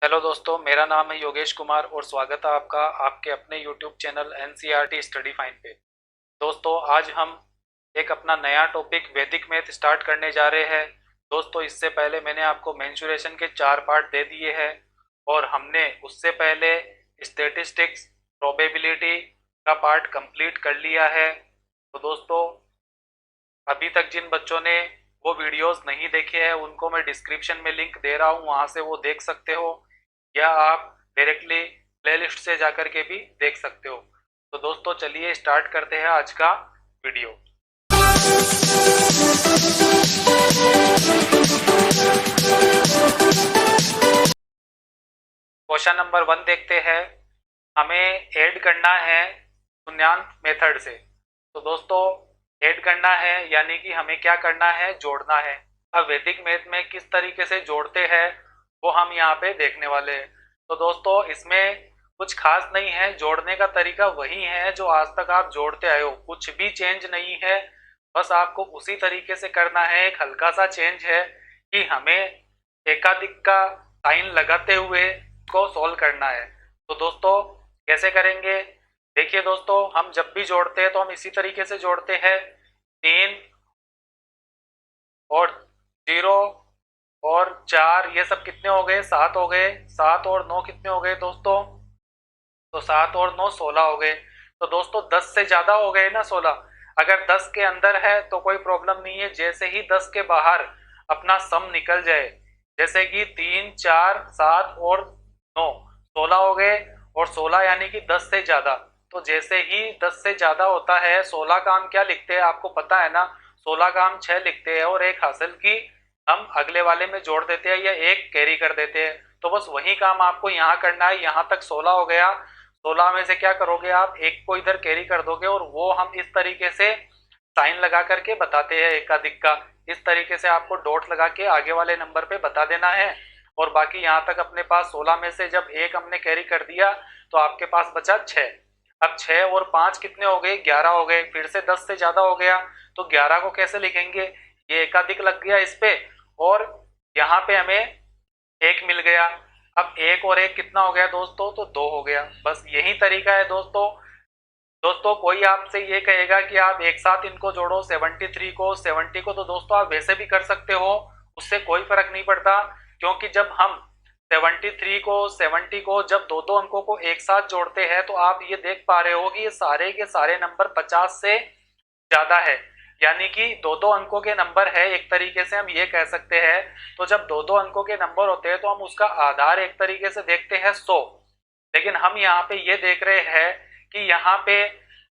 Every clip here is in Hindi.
हेलो दोस्तों, मेरा नाम है योगेश कुमार और स्वागत है आपका आपके अपने YouTube channel NCERT study fine पे। दोस्तों, आज हम एक अपना नया टॉपिक वैदिक मैथ स्टार्ट करने जा रहे हैं। दोस्तों, इससे पहले मैंने आपको मेंसुरेशन के 4 पार्ट दे दिए हैं और हमने उससे पहले स्टैटिस्टिक्स, प्रोबेबिलिटी का पार्ट कंप्लीट कर लिया है। तो दोस्तों, अभी तक जिन बच्चों ने वो वीडियोस नहीं देखे हैं उनको मैं डिस्क्रिप्शन में लिंक दे रहा हूँ, वहाँ से वो देख सकते हो या आप डायरेक्टली प्लेलिस्ट से जाकर के भी देख सकते हो। तो दोस्तों, चलिए स्टार्ट करते हैं आज का वीडियो। क्वेश्चन नंबर 1 देखते हैं। हमें ऐड करना है शून्यांक मेथड से। तो दोस्तों, ऐड करना है यानी कि हमें क्या करना है, जोड़ना है। अब वैदिक मैथ में किस तरीके से जोड़ते हैं वो हम यहाँ पे देखने वाले हैं। तो दोस्तों, इसमें कुछ खास नहीं है, जोड़ने का तरीका वही है जो आज तक आप जोड़ते आए हो, कुछ भी चेंज नहीं है। बस आपको उसी तरीके से करना है। एक हल्का सा चेंज है कि हमें एकाधिक का साइन लगाते हुए को सॉल्व करना है। तो दोस्तों, कैसे करेंगे? देखिए दोस्तों, हम जब भी जोड़ते हैं तो हम इसी तरीके से जोड़ते हैं। 3 और 0 और 4, ये सब कितने हो गए? 7 हो गए। 7 और 9 कितने हो गए दोस्तों? तो 7 और 9 16 हो गए। तो दोस्तों, 10 से ज्यादा हो गए ना 16। अगर 10 के अंदर है तो कोई प्रॉब्लम नहीं है, जैसे ही 10 के बाहर अपना सम निकल जाए, जैसे कि 3 4 7 और 9 16 हो गए। और 16 यानी कि 10 से ज्यादा। तो जैसे ही 10 से ज्यादा होता है, 16 का हम क्या लिखते हैं आपको पता है ना? 16 का हम 6 लिखते हैं और एक हासिल की हम अगले वाले में जोड़ देते हैं या एक कैरी कर देते हैं। तो बस वही काम आपको यहाँ करना है। यहाँ तक 16 हो गया। 16 में से क्या करोगे आप? एक को इधर कैरी कर दोगे और वो हम इस तरीके से साइन लगा करके बताते हैं एकाधिक का। इस तरीके से आपको डॉट लगा के आगे वाले नंबर पे बता देना है। और बाकी यहाँ तक अपने पास 16 में से जब एक हमने कैरी कर दिया तो आपके पास बचा 6। अब 6 और 5 कितने हो गए? 11 हो गए। फिर से 10 से ज्यादा हो गया तो 11 को कैसे लिखेंगे? ये एकाधिक लग गया इस पे और यहाँ पे हमें एक मिल गया। अब एक और एक कितना हो गया दोस्तों? तो 2 हो गया। बस यही तरीका है दोस्तों। दोस्तों, कोई आपसे ये कहेगा कि आप एक साथ इनको जोड़ो, 73 को 70 को, तो दोस्तों आप वैसे भी कर सकते हो, उससे कोई फर्क नहीं पड़ता। क्योंकि जब हम 73 को 70 को जब दो दो अंकों को एक साथ जोड़ते हैं तो आप ये देख पा रहे हो कि ये सारे के सारे नंबर 50 से ज्यादा है। यानी कि दो दो अंकों के नंबर है, एक तरीके से हम ये कह सकते हैं। तो जब दो दो अंकों के नंबर होते हैं तो हम उसका आधार एक तरीके से देखते हैं 100। लेकिन हम यहाँ पे ये देख रहे हैं कि यहाँ पे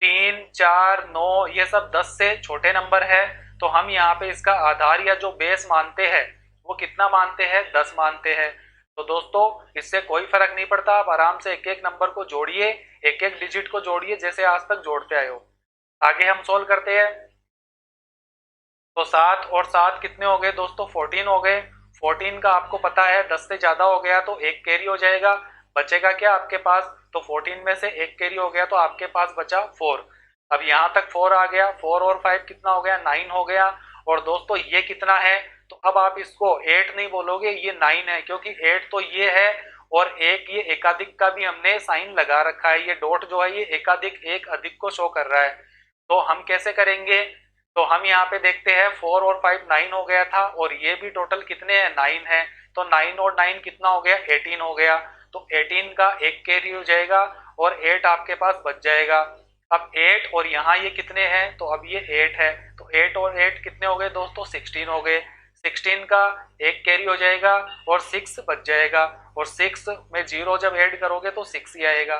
3 4 9 ये सब 10 से छोटे नंबर है। तो हम यहाँ पे इसका आधार या जो बेस मानते हैं वो कितना मानते हैं? 10 मानते हैं। तो दोस्तों, इससे कोई फर्क नहीं पड़ता, आप आराम से एक एक नंबर को जोड़िए, एक एक डिजिट को जोड़िए जैसे आज तक जोड़ते आए हो। आगे हम सोल्व करते हैं। तो 7 और 7 कितने हो गए दोस्तों? 14 हो गए। 14 का आपको पता है 10 से ज्यादा हो गया तो एक कैरी हो जाएगा। बचेगा क्या आपके पास? तो 14 में से एक कैरी हो गया तो आपके पास बचा 4। अब यहाँ तक 4 आ गया। 4 और 5 कितना हो गया? 9 हो गया। और दोस्तों, ये कितना है? तो अब आप इसको 8 नहीं बोलोगे, ये 9 है, क्योंकि 8 तो ये है और एक ये एकाधिक का भी हमने साइन लगा रखा है। ये डॉट जो है ये एकाधिक एक अधिक को शो कर रहा है। तो हम कैसे करेंगे? तो हम यहाँ पे देखते हैं 4 और 5 9 हो गया था और ये भी टोटल कितने हैं? 9 है। तो 9 और 9 कितना हो गया? 18 हो गया। तो 18 का एक कैरी हो जाएगा और 8 आपके पास बच जाएगा। अब 8 और यहाँ ये कितने हैं? तो अब ये 8 है। तो 8 और 8 कितने हो गए दोस्तों? 16 हो गए। 16 का एक कैरी हो जाएगा और 6 बच जाएगा। और 6 में 0 जब ऐड करोगे तो 6 ही आएगा।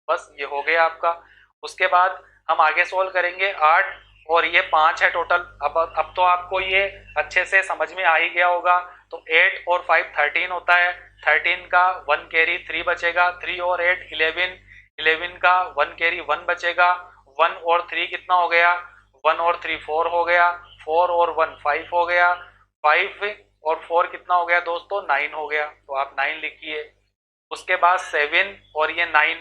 बस ये हो गया आपका। उसके बाद हम आगे सोल्व करेंगे। 8 और ये 5 है टोटल। अब तो आपको ये अच्छे से समझ में आ ही गया होगा। तो 8 और 5 13 होता है। 13 का 1 कैरी 3 बचेगा। 3 और 8 11। 11 का 1 कैरी 1 बचेगा। 1 और 3 कितना हो गया? 1 और 3 4 हो गया। 4 और 1 5 हो गया। 5 और 4 कितना हो गया दोस्तों? 9 हो गया। तो आप 9 लिखिए। उसके बाद 7 और ये 9,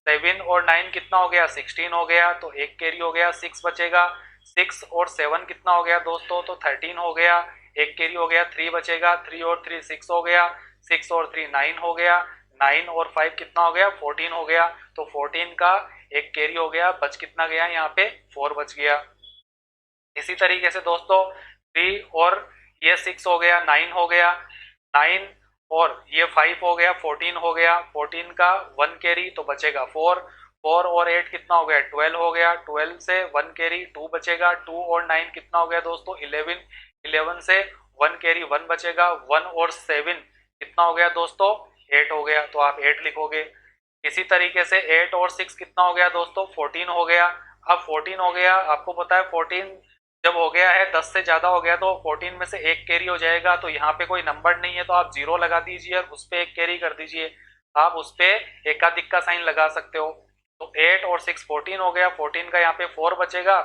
7 और 9 कितना हो गया? 16 हो गया। तो एक कैरी हो गया, 6 बचेगा। 6 और 7 कितना हो गया दोस्तों? तो 13 हो गया। एक कैरी हो गया, 3 बचेगा। 3 और 3 6 हो गया। 6 और 3 9 हो गया, 9 और 5 कितना हो गया 14 हो गया। तो 14 का एक कैरी हो गया, बच कितना गया यहाँ पे 4 बच गया। इसी तरीके से दोस्तों 3 और ये 6 हो गया, 9 हो गया, 9 और ये 5 हो गया, 14 हो गया, 14 का 1 कैरी तो बचेगा 4, 4 और 8 कितना हो गया 12 हो गया, 12 से 1 कैरी 2 बचेगा, 2 और 9 कितना हो गया दोस्तों 11, 11 से 1 कैरी 1 बचेगा, 1 और 7 कितना हो गया दोस्तों 8 हो गया, तो आप 8 लिखोगे। इसी तरीके से 8 और 6 कितना हो गया दोस्तों 14 हो गया। अब 14 हो गया, आपको पता है 14 जब हो गया है 10 से ज्यादा हो गया तो 14 में से एक कैरी हो जाएगा, तो यहाँ पे कोई नंबर नहीं है तो आप 0 लगा दीजिए और उस पे एक कैरी कर दीजिए, आप उस पे एकाधिक का साइन लगा सकते हो। तो 8 और 6 14 हो गया, 14 का यहाँ पे 4 बचेगा,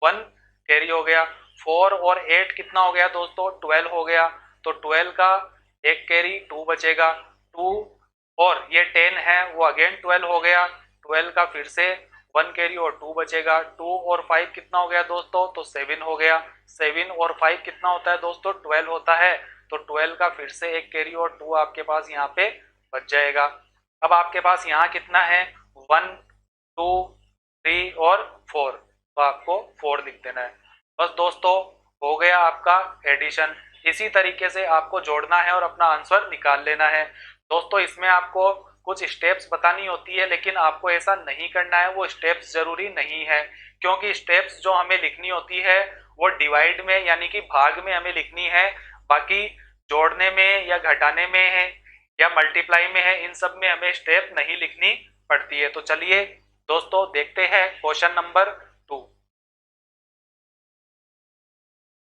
1 कैरी हो गया, 4 और 8 कितना हो गया दोस्तों 12 हो गया, तो 12 का एक कैरी 2 बचेगा, 2 और ये 10 है वो अगेन 12 हो गया, 12 का फिर से 1 कैरी और 2 बचेगा, 2 और 5 कितना हो गया दोस्तों तो 7 हो गया, 7 और 5 कितना होता है दोस्तों 12 होता है, तो 12 का फिर से एक कैरी और 2 आपके पास यहाँ पे बच जाएगा। अब आपके पास यहाँ कितना है 1 2 3 और 4, तो आपको 4 लिख देना है। बस दोस्तों हो गया आपका एडिशन। इसी तरीके से आपको जोड़ना है और अपना आंसर निकाल लेना है। दोस्तों इसमें आपको कुछ स्टेप्स बतानी होती है, लेकिन आपको ऐसा नहीं करना है, वो स्टेप्स जरूरी नहीं है, क्योंकि स्टेप्स जो हमें लिखनी होती है वो डिवाइड में यानी कि भाग में हमें लिखनी है, बाकी जोड़ने में या घटाने में है या मल्टीप्लाई में है, इन सब में हमें स्टेप नहीं लिखनी पड़ती है। तो चलिए दोस्तों देखते हैं क्वेश्चन नंबर 2।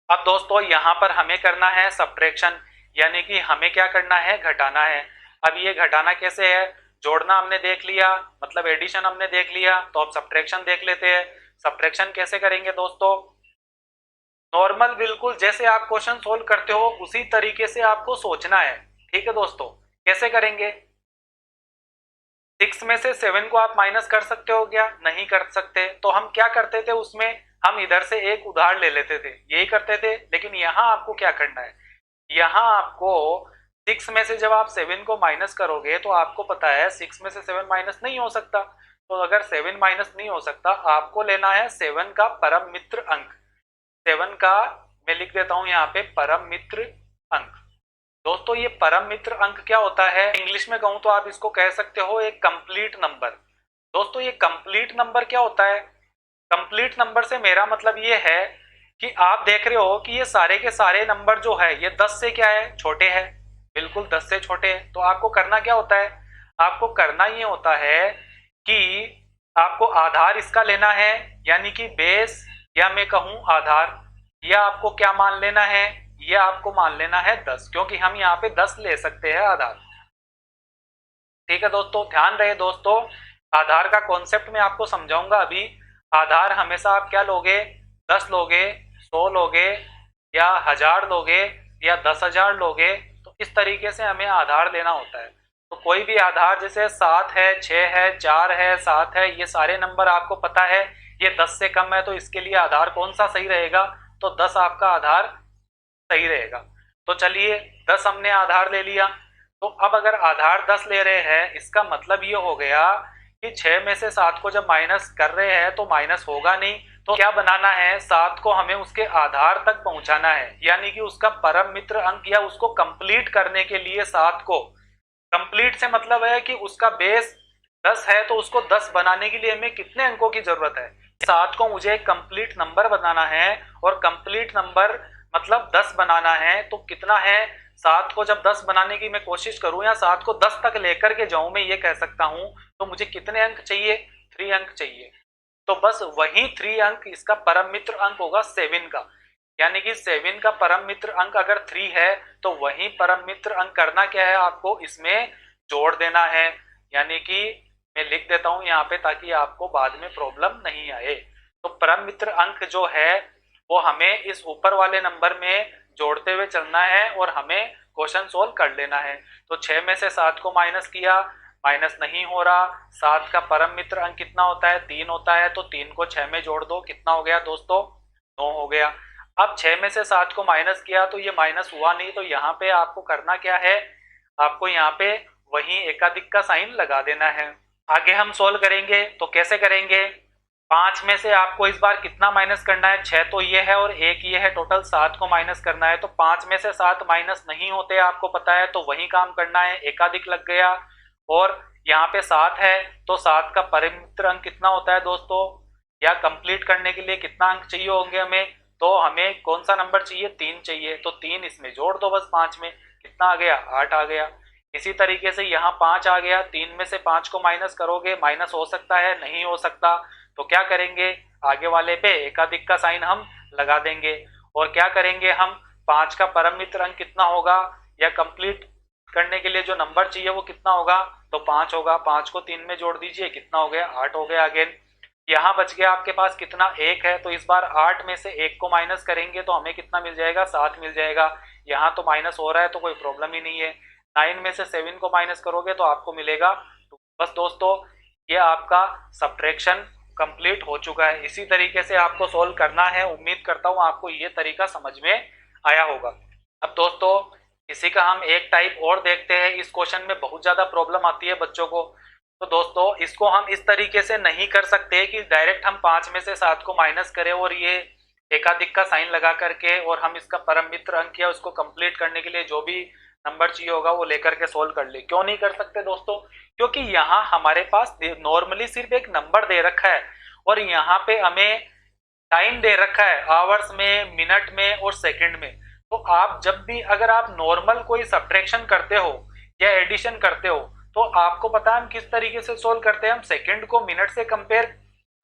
अब दोस्तों यहाँ पर हमें करना है सब्ट्रैक्शन, यानी कि हमें क्या करना है घटाना है। अब ये घटाना कैसे है, जोड़ना हमने देख लिया मतलब एडिशन हमने देख लिया, तो अब सब्ट्रैक्शन देख लेते हैं। सब्ट्रैक्शन कैसे करेंगे दोस्तों, नॉर्मल बिल्कुल जैसे आप क्वेश्चन सोल्व करते हो उसी तरीके से आपको सोचना है। ठीक है दोस्तों, कैसे करेंगे, 6 में से 7 को आप माइनस कर सकते हो क्या, नहीं कर सकते, तो हम क्या करते थे उसमें, हम इधर से एक उधार ले लेते थे, यही करते थे। लेकिन यहाँ आपको क्या करना है, यहाँ आपको 6 में से जब आप 7 को माइनस करोगे तो आपको पता है 6 में से 7 माइनस नहीं हो सकता, तो अगर 7 माइनस नहीं हो सकता आपको लेना है 7 का परम मित्र अंक। 7 का मैं लिख देता हूं यहाँ पे परम मित्र अंक। दोस्तों ये परम मित्र अंक क्या होता है, इंग्लिश में कहूं तो आप इसको कह सकते हो एक कंप्लीट नंबर। दोस्तों ये कंप्लीट नंबर क्या होता है, कंप्लीट नंबर से मेरा मतलब ये है कि आप देख रहे हो कि ये सारे के सारे नंबर जो है ये 10 से क्या है छोटे हैं, बिल्कुल 10 से छोटे हैं। तो आपको करना क्या होता है, आपको करना ये होता है कि आपको आधार इसका लेना है, यानी कि बेस या मैं कहूं आधार, या आपको क्या मान लेना है, ये आपको मान लेना है 10, क्योंकि हम यहाँ पे 10 ले सकते हैं आधार। ठीक है दोस्तों, ध्यान रहे दोस्तों, आधार का कॉन्सेप्ट मैं आपको समझाऊंगा अभी। आधार हमेशा आप क्या लोगे, 10 लोगे, 100 लोगे या 1000 लोगे या 10,000 लोगे, तो इस तरीके से हमें आधार लेना होता है। तो कोई भी आधार जैसे 7 है, 6 है, 4 है, 7 है, ये सारे नंबर आपको पता है ये 10 से कम है, तो इसके लिए आधार कौन सा सही रहेगा, तो 10 आपका आधार सही रहेगा। तो चलिए 10 हमने आधार ले लिया, तो अब अगर आधार 10 ले रहे हैं इसका मतलब ये हो गया कि 6 में से 7 को जब माइनस कर रहे हैं तो माइनस होगा नहीं, तो क्या बनाना है, 7 को हमें उसके आधार तक पहुंचाना है, यानी कि उसका परम मित्र अंक या उसको कंप्लीट करने के लिए 7 को कंप्लीट से मतलब है कि उसका बेस 10 है, तो उसको 10 बनाने के लिए हमें कितने अंकों की जरूरत है, 7 को मुझे एक कंप्लीट नंबर बनाना है, और कंप्लीट नंबर मतलब 10 बनाना है, तो कितना है, 7 को जब 10 बनाने की मैं कोशिश करूं या 7 को 10 तक लेकर के जाऊं, मैं ये कह सकता हूं, तो मुझे कितने अंक चाहिए, 3 अंक चाहिए। तो बस वही 3 अंक इसका परम मित्र अंक होगा 7 का, यानी कि 7 का परम मित्र अंक अगर 3 है तो वही परम मित्र अंक करना क्या है, आपको इसमें जोड़ देना है, यानी कि मैं लिख देता हूं यहाँ पे ताकि आपको बाद में प्रॉब्लम नहीं आए। तो परम मित्र अंक जो है वो हमें इस ऊपर वाले नंबर में जोड़ते हुए चलना है और हमें क्वेश्चन सोल्व कर लेना है। तो 6 में से 7 को माइनस किया, माइनस नहीं हो रहा, 7 का परम मित्र अंक कितना होता है, 3 होता है, तो 3 को 6 में जोड़ दो, कितना हो गया दोस्तों, 9 हो गया। अब 6 में से 7 को माइनस किया तो ये माइनस हुआ नहीं, तो यहाँ पे आपको करना क्या है, आपको यहाँ पे वही एकाधिक का साइन लगा देना है। आगे हम सोल्व करेंगे तो कैसे करेंगे, 5 में से आपको इस बार कितना माइनस करना है, 6 तो ये है और 1 ये है, टोटल 7 को माइनस करना है। तो 5 में से 7 माइनस नहीं होते आपको पता है, तो वही काम करना है, एकाधिक लग गया। और यहाँ पे 7 है तो 7 का परिमित्र अंक कितना होता है दोस्तों, या कंप्लीट करने के लिए कितना अंक चाहिए होंगे हमें, तो हमें कौन सा नंबर चाहिए, 3 चाहिए। तो 3 इसमें जोड़ दो बस, 5 में कितना आ गया, 8 आ गया। इसी तरीके से यहाँ 5 आ गया, 3 में से 5 को माइनस करोगे, माइनस हो सकता है, नहीं हो सकता, तो क्या करेंगे, आगे वाले पे एकाधिक का साइन हम लगा देंगे। और क्या करेंगे हम, 5 का परम मित्र अंक कितना होगा, या कंप्लीट करने के लिए जो नंबर चाहिए वो कितना होगा, तो 5 होगा। 5 को 3 में जोड़ दीजिए, कितना हो गया, 8 हो गया। अगेन यहाँ बच गया आपके पास कितना, 1 है, तो इस बार 8 में से 1 को माइनस करेंगे तो हमें कितना मिल जाएगा, 7 मिल जाएगा। यहाँ तो माइनस हो रहा है तो कोई प्रॉब्लम ही नहीं है। 9 में से 7 को माइनस करोगे तो आपको मिलेगा 2। बस दोस्तों ये आपका सब्ट्रैक्शन कंप्लीट हो चुका है। इसी तरीके से आपको सोल्व करना है। उम्मीद करता हूँ आपको ये तरीका समझ में आया होगा। अब दोस्तों इसी का हम एक टाइप और देखते हैं। इस क्वेश्चन में बहुत ज्यादा प्रॉब्लम आती है बच्चों को। तो दोस्तों इसको हम इस तरीके से नहीं कर सकते कि डायरेक्ट हम 5 में से 7 को माइनस करें और ये एकाधिक का साइन लगा करके और हम इसका परम मित्र अंक या उसको कंप्लीट करने के लिए जो भी नंबर चाहिए होगा वो लेकर के सोल्व कर ले। क्यों नहीं कर सकते दोस्तों, क्योंकि यहाँ हमारे पास नॉर्मली सिर्फ एक नंबर दे रखा है और यहाँ पे हमें टाइम दे रखा है आवर्स में, मिनट में और सेकंड में। तो आप जब भी अगर आप नॉर्मल कोई सब्ट्रैक्शन करते हो या एडिशन करते हो तो आपको पता है हम किस तरीके से सोल्व करते हैं। हम सेकंड को मिनट से कंपेयर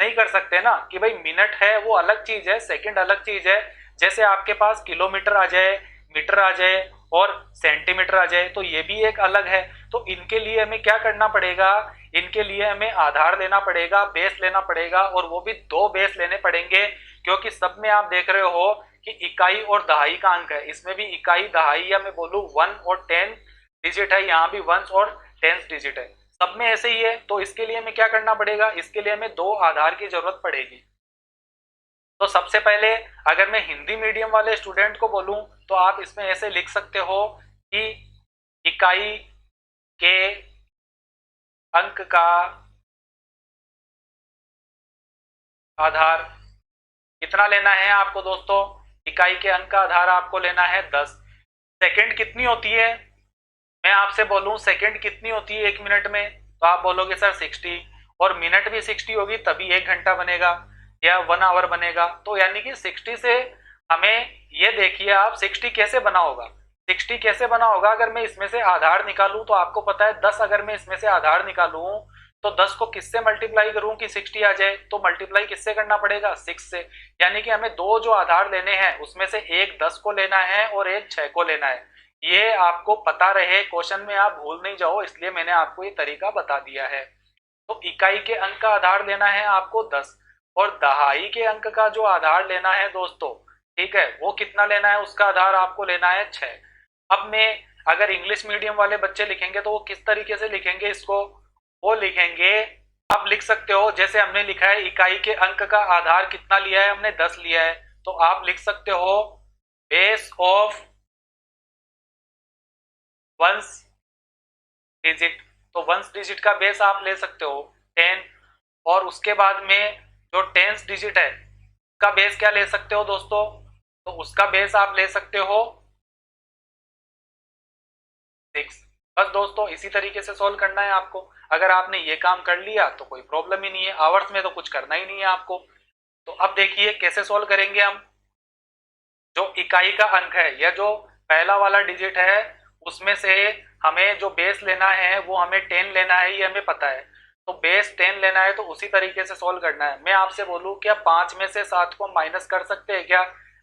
नहीं कर सकते ना, कि भाई मिनट है वो अलग चीज है, सेकंड अलग चीज है। जैसे आपके पास किलोमीटर आ जाए, मीटर आ जाए और सेंटीमीटर आ जाए तो ये भी एक अलग है। तो इनके लिए हमें क्या करना पड़ेगा, इनके लिए हमें आधार लेना पड़ेगा, बेस लेना पड़ेगा, और वो भी 2 बेस लेने पड़ेंगे। क्योंकि सब में आप देख रहे हो कि इकाई और दहाई का अंक है, इसमें भी इकाई दहाई या मैं बोलूं 1 और 10 डिजिट है, यहाँ भी 1 और 10 डिजिट है, सब में ऐसे ही है। तो इसके लिए हमें क्या करना पड़ेगा, इसके लिए हमें 2 आधार की जरूरत पड़ेगी। तो सबसे पहले अगर मैं हिंदी मीडियम वाले स्टूडेंट को बोलूं तो आप इसमें ऐसे लिख सकते हो कि इकाई के अंक का आधार कितना लेना है आपको दोस्तों, इकाई के अंक का आधार आपको लेना है 10। सेकंड कितनी होती है, मैं आपसे बोलूं सेकंड कितनी होती है 1 मिनट में, तो आप बोलोगे सर 60, और मिनट भी 60 होगी तभी 1 घंटा बनेगा या 1 आवर बनेगा। तो यानी कि 60 से हमें ये देखिए आप 60 कैसे बना होगा, 60 कैसे बना होगा, अगर मैं इसमें से आधार निकालूं तो आपको पता है 10 अगर मैं इसमें से आधार निकालूं तो 10 को किससे मल्टीप्लाई करूं कि 60 आ जाए, तो मल्टीप्लाई किससे करना पड़ेगा, 6 से। यानी कि हमें 2 जो आधार लेने हैं उसमें से एक 10 को लेना है और एक 6 को लेना है। ये आपको पता रहे, क्वेश्चन में आप भूल नहीं जाओ, इसलिए मैंने आपको ये तरीका बता दिया है। तो इकाई के अंक का आधार लेना है आपको 10 और दहाई के अंक का जो आधार लेना है दोस्तों, ठीक है, वो कितना लेना है, उसका आधार आपको लेना है 6। अब मैं अगर इंग्लिश मीडियम वाले बच्चे लिखेंगे तो वो किस तरीके से लिखेंगे इसको, वो लिखेंगे, आप लिख सकते हो जैसे हमने लिखा है इकाई के अंक का आधार कितना लिया है, हमने 10 लिया है, तो आप लिख सकते हो बेस ऑफ वंस डिजिट। तो वंस डिजिट का बेस आप ले सकते हो 10, और उसके बाद में जो 10th डिजिट है उसका बेस क्या ले सकते हो दोस्तों, तो उसका बेस आप ले सकते हो 6। बस दोस्तों इसी तरीके से सोल्व करना है आपको। अगर आपने ये काम कर लिया तो कोई प्रॉब्लम ही नहीं है, आवर्स में तो कुछ करना ही नहीं है आपको। तो अब देखिए कैसे सोल्व करेंगे हम। जो इकाई का अंक है या जो पहला वाला डिजिट है उसमें से हमें जो बेस लेना है वो हमें 10 लेना है, ये हमें पता है। तो बेस 10 लेना है तो उसी तरीके से सोल्व करना है। मैं आपसे बोलूं क्या 5 में से 7 को माइनस कर सकते हैं क्या,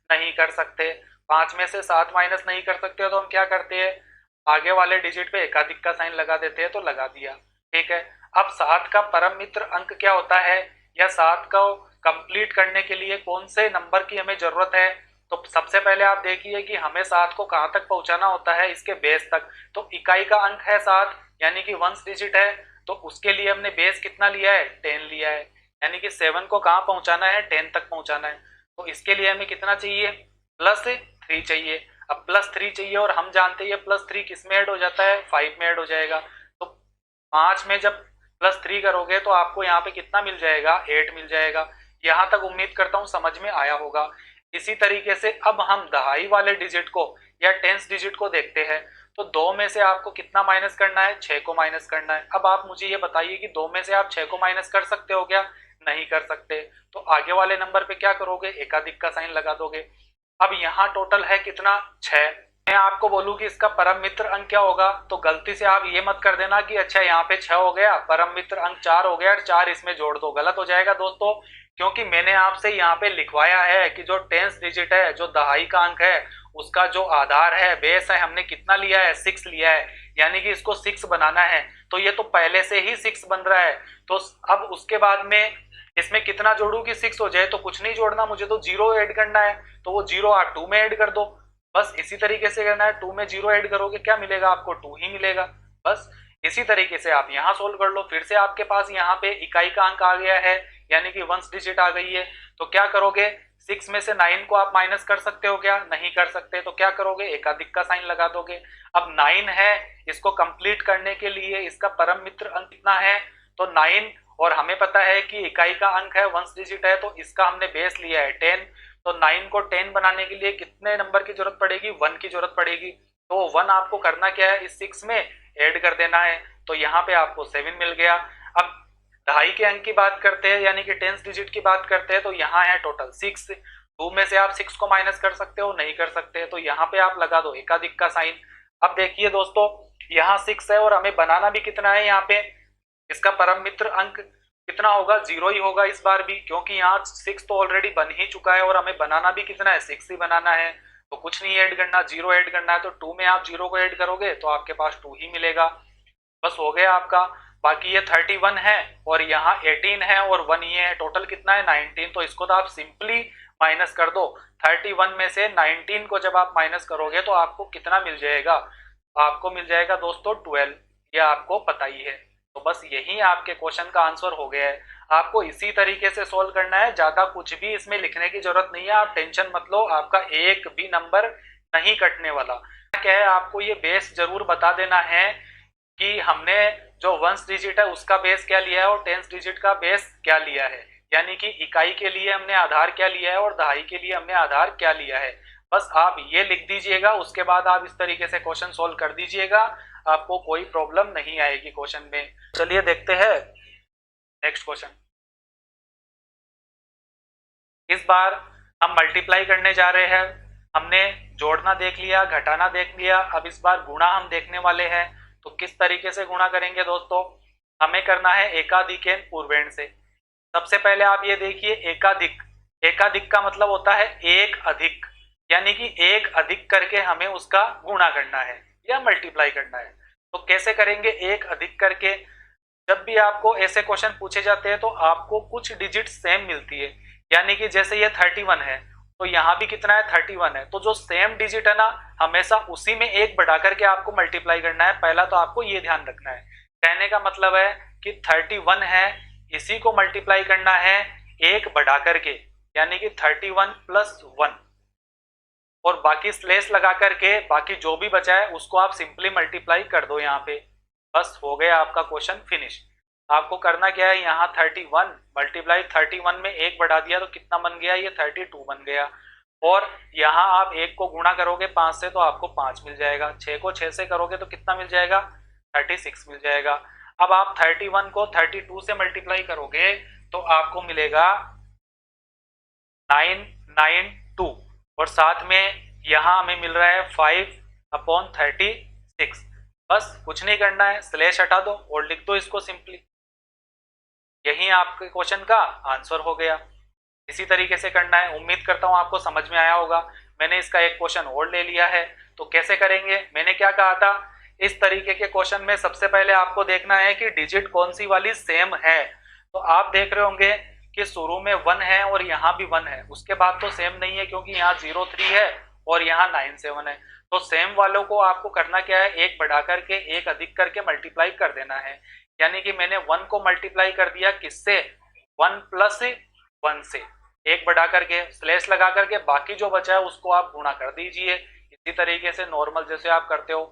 नहीं कर सकते। 5 में से 7 माइनस नहीं कर सकते तो हम क्या करते हैं, आगे वाले डिजिट पे एकाधिक का साइन लगा देते हैं, तो लगा दिया, ठीक है। अब 7 का परम मित्र अंक क्या होता है, या 7 को कंप्लीट करने के लिए कौन से नंबर की हमें जरूरत है, तो सबसे पहले आप देखिए कि हमें 7 को कहां तक पहुंचाना होता है, इसके बेस तक। तो इकाई का अंक है 7 यानी कि वंस डिजिट है, तो उसके लिए हमने बेस कितना लिया है, 10 लिया है, यानी कि 7 को कहां पहुंचाना है, 10 तक पहुंचाना है। तो इसके लिए हमें कितना चाहिए, +3 चाहिए। अब +3 चाहिए और हम जानते हैं ये +3 किस में ऐड हो जाता है, 5 में ऐड हो जाएगा। तो 5 में जब +3 करोगे तो आपको यहाँ पे कितना मिल जाएगा, 8 मिल जाएगा। यहाँ तक उम्मीद करता हूँ समझ में आया होगा। इसी तरीके से अब हम दहाई वाले डिजिट को या टेंस डिजिट को देखते हैं। तो 2 में से आपको कितना माइनस करना है, 6 को माइनस करना है। अब आप मुझे ये बताइए कि 2 में से आप 6 को माइनस कर सकते हो क्या? नहीं कर सकते। तो आगे वाले नंबर पे क्या करोगे, एकाधिक का साइन लगा दोगे। अब यहाँ टोटल है कितना, 6। मैं आपको बोलूं कि इसका परम मित्र अंक क्या होगा, तो गलती से आप ये मत कर देना कि अच्छा यहाँ पे 6 हो गया, परम मित्र अंक 4 हो गया और 4 इसमें जोड़ दो। गलत हो जाएगा दोस्तों, क्योंकि मैंने आपसे यहाँ पे लिखवाया है कि जो टेंस डिजिट है, जो दहाई का अंक है, उसका जो आधार है, बेस है, हमने कितना लिया है, 6 लिया है। यानी कि इसको 6 बनाना है। तो ये तो पहले से ही 6 बन रहा है। तो अब उसके बाद में इसमें कितना जोड़ू कि 6 हो जाए, तो कुछ नहीं जोड़ना, मुझे तो 0 ऐड करना है। तो वो 0 आप 2 में ऐड कर दो। बस इसी तरीके से करना है। 2 में 0 ऐड करोगे क्या मिलेगा आपको, 2 ही मिलेगा। बस इसी तरीके से आप यहाँ सोल्व कर लो। फिर से आपके पास यहाँ पे इकाई का अंक आ गया है, यानी कि वंस डिजिट आ गई है। तो क्या करोगे, 6 में से 9 को आप माइनस कर सकते हो क्या? नहीं कर सकते। तो क्या करोगे, एकाधिक का साइन लगा दोगे। अब 9 है, इसको कंप्लीट करने के लिए इसका परम मित्र अंक कितना है, तो 9। और हमें पता है कि इकाई का अंक है, वंस डिजिट है, तो इसका हमने बेस लिया है 10। तो 9 को 10 बनाने के लिए कितने नंबर की जरूरत पड़ेगी, 1 की जरूरत पड़ेगी। तो 1 आपको करना क्या है, इस 6 में ऐड कर देना है। तो यहाँ पे आपको 7 मिल गया। अब दहाई के अंक की बात करते हैं, यानी कि टेंस डिजिट की बात करते हैं, तो यहाँ है टोटल 6। 2 में से आप 6 को माइनस कर सकते हो, नहीं कर सकते। तो यहाँ पे आप लगा दो एकाधिक का साइन। अब देखिए दोस्तों, यहाँ 6 है और हमें बनाना भी कितना है, यहाँ पे इसका परम मित्र अंक कितना होगा, 0 ही होगा इस बार भी, क्योंकि यहाँ 6 तो ऑलरेडी बन ही चुका है और हमें बनाना भी कितना है, 6 ही बनाना है। तो कुछ नहीं ऐड करना, 0 ऐड करना है। तो 2 में आप 0 को ऐड करोगे तो आपके पास 2 ही मिलेगा। बस हो गया आपका। बाकी ये 31 है और यहाँ 18 है और 1 ये है, टोटल कितना है, 19। तो इसको तो आप सिंपली माइनस कर दो। 31 में से 19 को जब आप माइनस करोगे तो आपको कितना मिल जाएगा, आपको मिल जाएगा दोस्तों 12। ये आपको पता ही है। तो बस यही आपके क्वेश्चन का आंसर हो गया है। आपको इसी तरीके से सोल्व करना है, ज्यादा कुछ भी इसमें लिखने की जरूरत नहीं है। आप टेंशन मत लो, आपका एक भी नंबर नहीं कटने वाला। क्या है, आपको ये बेस जरूर बता देना है कि हमने जो वंस डिजिट है उसका बेस क्या लिया है और टेंस डिजिट का बेस क्या लिया है। यानी कि इकाई के लिए हमने आधार क्या लिया है और दहाई के लिए हमने आधार क्या लिया है। बस आप ये लिख दीजिएगा, उसके बाद आप इस तरीके से क्वेश्चन सोल्व कर दीजिएगा, आपको कोई प्रॉब्लम नहीं आएगी क्वेश्चन में। चलिए देखते हैं नेक्स्ट क्वेश्चन। इस बार हम मल्टीप्लाई करने जा रहे हैं। हमने जोड़ना देख लिया, घटाना देख लिया, अब इस बार गुणा हम देखने वाले हैं। तो किस तरीके से गुणा करेंगे दोस्तों, हमें करना है एकाधिकेन पूर्वेण से। सबसे पहले आप ये देखिए, एकाधिक, एकाधिक का मतलब होता है एक अधिक, यानी कि एक अधिक करके हमें उसका गुणा करना है या मल्टीप्लाई करना है। तो कैसे करेंगे, एक अधिक करके। जब भी आपको ऐसे क्वेश्चन पूछे जाते हैं तो आपको कुछ डिजिट सेम मिलती है, यानी कि जैसे ये 31 है तो यहाँ भी कितना है, 31 है। तो जो सेम डिजिट है ना, हमेशा उसी में एक बढ़ा करके आपको मल्टीप्लाई करना है। पहला तो आपको ये ध्यान रखना है, कहने का मतलब है कि 31 है, इसी को मल्टीप्लाई करना है एक बढ़ा करके, यानी कि 31 + 1, और बाकी स्लेस लगा करके बाकी जो भी बचा है उसको आप सिंपली मल्टीप्लाई कर दो यहाँ पे। बस हो गया आपका क्वेश्चन फिनिश। आपको करना क्या है, यहाँ 31 मल्टीप्लाई 31 में एक बढ़ा दिया तो कितना बन गया, ये 32 बन गया। और यहाँ आप एक को गुणा करोगे 5 से तो आपको 5 मिल जाएगा। 6 को 6 से करोगे तो कितना मिल जाएगा, 36 मिल जाएगा। अब आप 31 को 32 से मल्टीप्लाई करोगे तो आपको मिलेगा 992, और साथ में यहाँ हमें मिल रहा है 5/36। बस कुछ नहीं करना है, स्लैश हटा दो और लिख दो इसको सिंपली। यही आपके क्वेश्चन का आंसर हो गया। इसी तरीके से करना है। उम्मीद करता हूँ आपको समझ में आया होगा। मैंने इसका एक क्वेश्चन और ले लिया है। तो कैसे करेंगे, मैंने क्या कहा था, इस तरीके के क्वेश्चन में सबसे पहले आपको देखना है कि डिजिट कौन सी वाली सेम है। तो आप देख रहे होंगे कि शुरू में 1 है और यहाँ भी 1 है, उसके बाद तो सेम नहीं है क्योंकि यहाँ 03 है और यहाँ 97 है। तो सेम वालों को आपको करना क्या है, एक बढ़ा करके एक अधिक करके मल्टीप्लाई कर देना है। यानी कि मैंने 1 को मल्टीप्लाई कर दिया किससे, 1 + 1 से, एक बढ़ा करके स्लैश लगा करके बाकी जो बचा है उसको आप गुणा कर दीजिए। इसी तरीके से नॉर्मल जैसे आप करते हो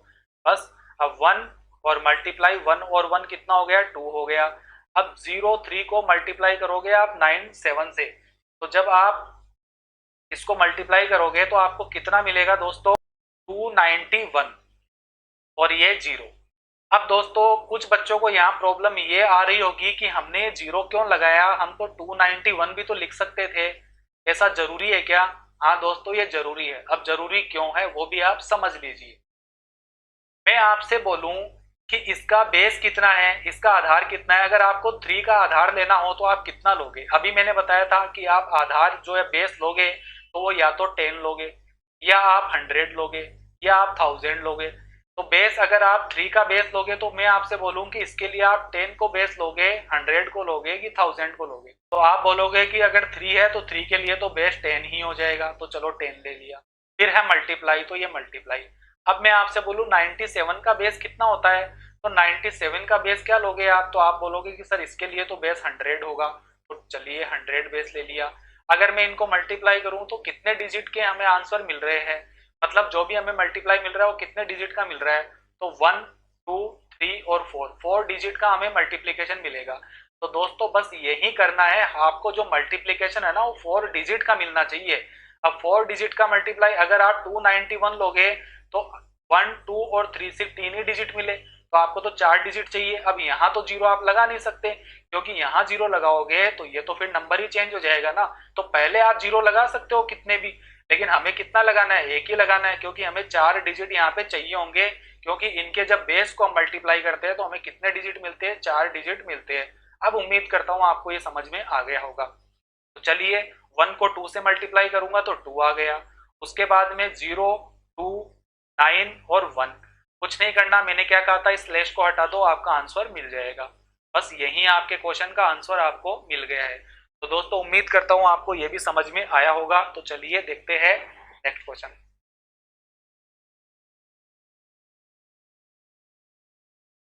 बस। अब 1 और मल्टीप्लाई 1 और 1 कितना हो गया, 2 हो गया। अब 0 3 को मल्टीप्लाई करोगे आप 9 7 से, तो जब आप इसको मल्टीप्लाई करोगे तो आपको कितना मिलेगा दोस्तों, 291 और ये 0। अब दोस्तों कुछ बच्चों को यहाँ प्रॉब्लम ये आ रही होगी कि हमने 0 क्यों लगाया, हम तो 291 भी तो लिख सकते थे, ऐसा जरूरी है क्या? हाँ दोस्तों ये जरूरी है। अब जरूरी क्यों है वो भी आप समझ लीजिए। मैं आपसे बोलूं कि इसका बेस कितना है, इसका आधार कितना है, अगर आपको 3 का आधार लेना हो तो आप कितना लोगे? अभी मैंने बताया था कि आप आधार जो है बेस लोगे तो वो या तो 10 लोगे, या आप 100 लोगे, या आप 1000 लोगे। तो बेस अगर आप 3 का बेस लोगे तो मैं आपसे बोलूं कि इसके लिए आप 10 को बेस लोगे, 100 को लोगे कि 1000 को लोगे? तो आप बोलोगे कि अगर 3 है तो 3 के लिए तो बेस 10 ही हो जाएगा, तो चलो 10 ले लिया। फिर है मल्टीप्लाई, तो ये मल्टीप्लाई। अब मैं आपसे बोलूं 97 का बेस कितना होता है, तो 97 का बेस क्या लोगे आप? तो आप बोलोगे कि सर इसके लिए तो बेस 100 होगा, तो चलिए 100 बेस ले लिया। अगर मैं इनको मल्टीप्लाई करूं तो कितने डिजिट के हमें आंसर मिल रहे हैं, मतलब जो भी हमें मल्टीप्लाई मिल रहा है वो कितने डिजिट का मिल रहा है, तो 1 2 3 और 4 डिजिट का हमें मल्टीप्लीकेशन मिलेगा। तो दोस्तों बस यही करना है आपको, जो मल्टीप्लीकेशन है ना वो 4 डिजिट का मिलना चाहिए। अब 4 डिजिट का मल्टीप्लाई अगर आप 291 लोगे तो 1 2 और 3 से 3 ही डिजिट मिले, तो आपको तो 4 डिजिट चाहिए। अब यहाँ तो 0 आप लगा नहीं सकते, क्योंकि यहाँ 0 लगाओगे तो ये तो फिर नंबर ही चेंज हो जाएगा ना। तो पहले आप 0 लगा सकते हो कितने भी, लेकिन हमें कितना लगाना है, एक ही लगाना है, क्योंकि हमें 4 डिजिट यहाँ पे चाहिए होंगे, क्योंकि इनके जब बेस को हम मल्टीप्लाई करते हैं तो हमें कितने डिजिट मिलते हैं, 4 डिजिट मिलते हैं। अब उम्मीद करता हूँ आपको ये समझ में आ गया होगा। तो चलिए 1 को 2 से मल्टीप्लाई करूंगा तो 2 आ गया। उसके बाद में 0 2 9 और 1, कुछ नहीं करना, मैंने क्या कहा था, इस स्लैश को हटा दो, आपका आंसर मिल जाएगा। बस यही आपके क्वेश्चन का आंसर आपको मिल गया है। तो दोस्तों उम्मीद करता हूं आपको ये भी समझ में आया होगा। तो चलिए देखते हैं नेक्स्ट क्वेश्चन।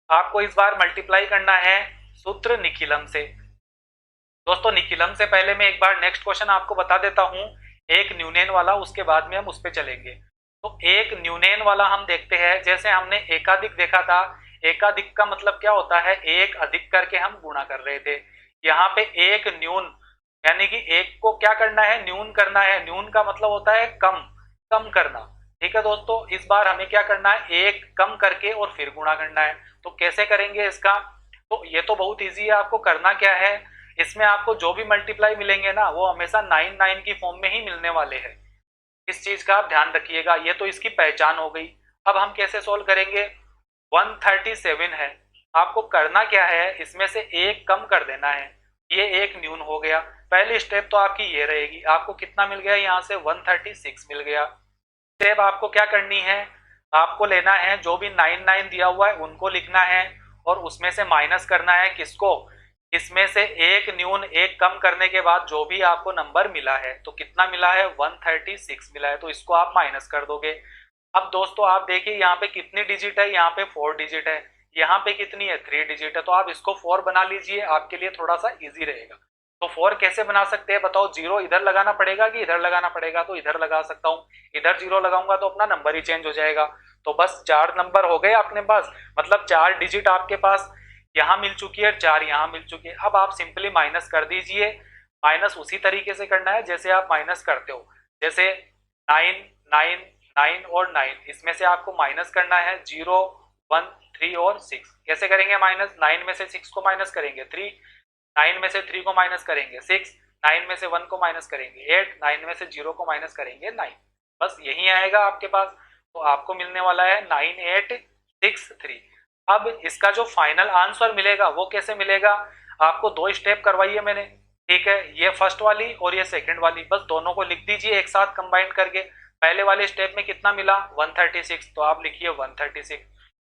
आपको इस बार मल्टीप्लाई करना है सूत्र निखिलम से। दोस्तों निखिलम से पहले मैं एक बार नेक्स्ट क्वेश्चन आपको बता देता हूं, एक न्यूनेन वाला, उसके बाद में हम उस पर चलेंगे। तो एक न्यूनेन वाला हम देखते हैं, जैसे हमने एकाधिक देखा था, एकाधिक का मतलब क्या होता है, एक अधिक करके हम गुणा कर रहे थे। यहाँ पे एक न्यून, यानी कि एक को क्या करना है, न्यून करना है। न्यून का मतलब होता है कम, कम करना। ठीक है दोस्तों, इस बार हमें क्या करना है, एक कम करके और फिर गुणा करना है। तो कैसे करेंगे इसका, तो ये तो बहुत इजी है। आपको करना क्या है, इसमें आपको जो भी मल्टीप्लाई मिलेंगे ना वो हमेशा 9 9 की फॉर्म में ही मिलने वाले हैं। इस चीज का आप ध्यान रखिएगा, ये तो इसकी पहचान हो गई। अब हम कैसे सोल्व करेंगे, 137 है, आपको करना क्या है, इसमें से एक कम कर देना है, ये एक न्यून हो गया। पहली स्टेप तो आपकी ये रहेगी, आपको कितना मिल गया, यहाँ से 136 मिल गया। स्टेप आपको क्या करनी है, आपको लेना है जो भी 9 9 दिया हुआ है उनको लिखना है, और उसमें से माइनस करना है किसको, इसमें से एक न्यून, एक कम करने के बाद जो भी आपको नंबर मिला है, तो कितना मिला है, 136 मिला है, तो इसको आप माइनस कर दोगे। अब दोस्तों आप देखिए यहाँ पे कितनी डिजिट है, यहाँ पे 4 डिजिट है, यहाँ पे कितनी है, 3 डिजिट है, तो आप इसको 4 बना लीजिए, आपके लिए थोड़ा सा इजी रहेगा। तो 4 कैसे बना सकते हैं बताओ, 0 इधर लगाना पड़ेगा कि इधर लगाना पड़ेगा, तो इधर लगा सकता हूँ, इधर 0 लगाऊंगा तो अपना नंबर ही चेंज हो जाएगा। तो बस 4 नंबर हो गए अपने पास, मतलब 4 डिजिट आपके पास यहाँ मिल चुकी है, 4 यहाँ मिल चुकी है। अब आप सिंपली माइनस कर दीजिए, माइनस उसी तरीके से करना है जैसे आप माइनस करते हो, जैसे 9 9 9 और 9, इसमें से आपको माइनस करना है 0 1 3 और 6। कैसे करेंगे माइनस, 9 में से 6 को माइनस करेंगे 3, 9 में से 3 को माइनस करेंगे 6, 9 में से 1 को माइनस करेंगे 8, 9 में से 0 को माइनस करेंगे 9। बस यही आएगा आपके पास, तो आपको मिलने वाला है 9863। अब इसका जो फाइनल आंसर मिलेगा वो कैसे मिलेगा, आपको 2 स्टेप करवाइए मैंने, ठीक है, ये फर्स्ट वाली और ये सेकंड वाली, बस दोनों को लिख दीजिए एक साथ कंबाइन करके। पहले वाले स्टेप में कितना मिला, 136, तो आप लिखिए 136।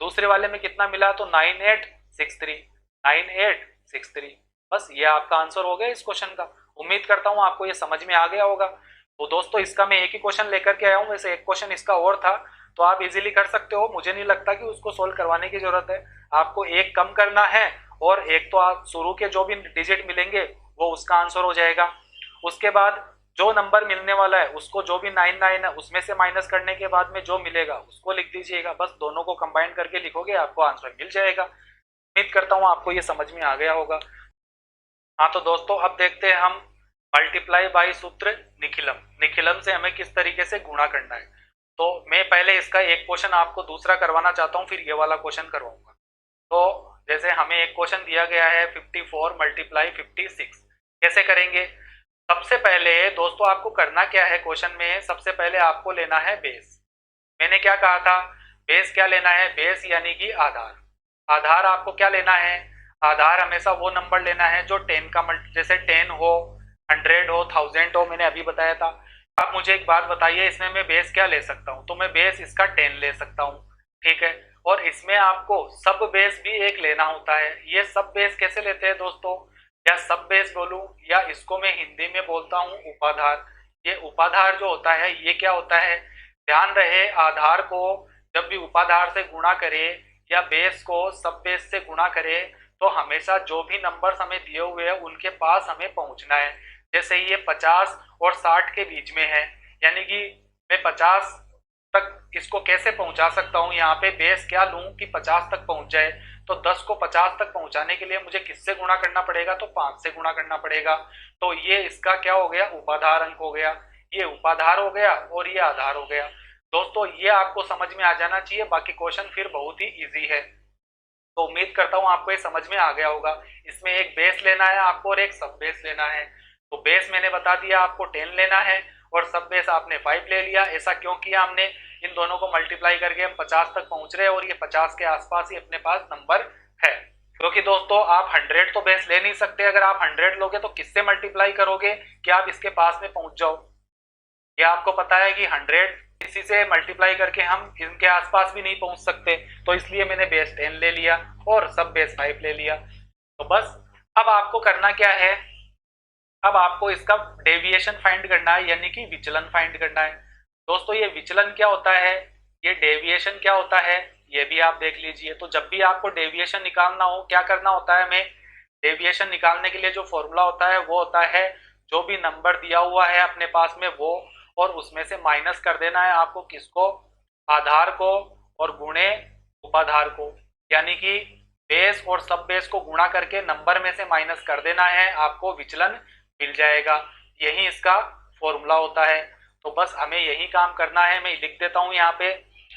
दूसरे वाले में कितना मिला, तो 9863, 9863। बस ये आपका आंसर हो गया इस क्वेश्चन का। उम्मीद करता हूँ आपको ये समझ में आ गया होगा। तो दोस्तों इसका मैं एक ही क्वेश्चन लेकर के आया हूँ, वैसे एक क्वेश्चन इसका और था, तो आप इजीली कर सकते हो, मुझे नहीं लगता कि उसको सोल्व करवाने की जरूरत है। आपको एक कम करना है और एक तो आप शुरू के जो भी डिजिट मिलेंगे वो उसका आंसर हो जाएगा। उसके बाद जो नंबर मिलने वाला है उसको, जो भी 99 है उसमें से माइनस करने के बाद में जो मिलेगा उसको लिख दीजिएगा। बस दोनों को कंबाइन करके लिखोगे, आपको आंसर मिल जाएगा। उम्मीद करता हूँ आपको ये समझ में आ गया होगा। हाँ तो दोस्तों अब देखते हैं हम मल्टीप्लाई बाई सूत्र निखिलम। निखिलम से हमें किस तरीके से गुणा करना है। तो मैं पहले इसका एक क्वेश्चन आपको दूसरा करवाना चाहता हूँ, फिर ये वाला क्वेश्चन करवाऊंगा। तो जैसे हमें एक क्वेश्चन दिया गया है 54 मल्टीप्लाई 56, कैसे करेंगे। सबसे पहले दोस्तों आपको करना क्या है, क्वेश्चन में सबसे पहले आपको लेना है बेस। मैंने क्या कहा था, बेस क्या लेना है, बेस यानी कि आधार। आधार आपको क्या लेना है, आधार हमेशा वो नंबर लेना है जो 10 का जैसे 10 हो, 100 हो, 1000 हो, मैंने अभी बताया था। आप मुझे एक बात बताइए, इसमें मैं बेस क्या ले सकता हूँ, तो मैं बेस इसका 10 ले सकता हूँ, ठीक है। और इसमें आपको सब बेस भी एक लेना होता है। ये सब बेस कैसे लेते हैं दोस्तों, या सब बेस बोलूं, या इसको मैं हिंदी में बोलता हूँ उपाधार। ये उपाधार जो होता है ये क्या होता है, ध्यान रहे आधार को जब भी उपाधार से गुणा करे या बेस को सब बेस से गुणा करे तो हमेशा जो भी नंबर्स हमें दिए हुए हैं उनके पास हमें पहुंचना है। जैसे ये 50 और 60 के बीच में है, यानी कि मैं 50 तक इसको कैसे पहुंचा सकता हूं, यहाँ पे बेस क्या लूं कि 50 तक पहुंच जाए। तो 10 को 50 तक पहुंचाने के लिए मुझे किससे गुणा करना पड़ेगा, तो 5 से गुणा करना पड़ेगा। तो ये इसका क्या हो गया, उपाधार अंक हो गया। ये उपाधार हो गया और ये आधार हो गया। दोस्तों ये आपको समझ में आ जाना चाहिए, बाकी क्वेश्चन फिर बहुत ही इजी है। तो उम्मीद करता हूँ आपको ये समझ में आ गया होगा। इसमें एक बेस लेना है आपको और एक सब बेस लेना है। तो बेस मैंने बता दिया आपको 10 लेना है और सब बेस आपने 5 ले लिया। ऐसा क्यों किया हमने, इन दोनों को मल्टीप्लाई करके हम 50 तक पहुंच रहे हैं और ये 50 के आसपास ही अपने पास नंबर है। क्योंकि दोस्तों आप 100 तो बेस ले नहीं सकते, अगर आप 100 लोगे तो किससे मल्टीप्लाई करोगे कि आप इसके पास में पहुंच जाओ। ये आपको पता है कि 100 इसी से मल्टीप्लाई करके हम इनके आसपास भी नहीं पहुंच सकते, तो इसलिए मैंने बेस 10 ले लिया और सब बेस 5 ले लिया। तो बस अब आपको करना क्या है, अब आपको इसका डेविएशन फाइंड करना है, यानी कि विचलन फाइंड करना है। दोस्तों ये विचलन क्या होता है, ये डेविएशन क्या होता है, ये भी आप देख लीजिए। तो जब भी आपको डेविएशन निकालना हो क्या करना होता है, हमें डेविएशन निकालने के लिए जो फॉर्मूला होता है वो होता है जो भी नंबर दिया हुआ है अपने पास में वो, और उसमें से माइनस कर देना है आपको किसको, आधार को और गुणे उपाधार को। यानी कि बेस और सब बेस को गुणा करके नंबर में से माइनस कर देना है, आपको विचलन मिल जाएगा। यही इसका फॉर्मूला होता है। तो बस हमें यही काम करना है। मैं लिख देता हूं यहाँ पे।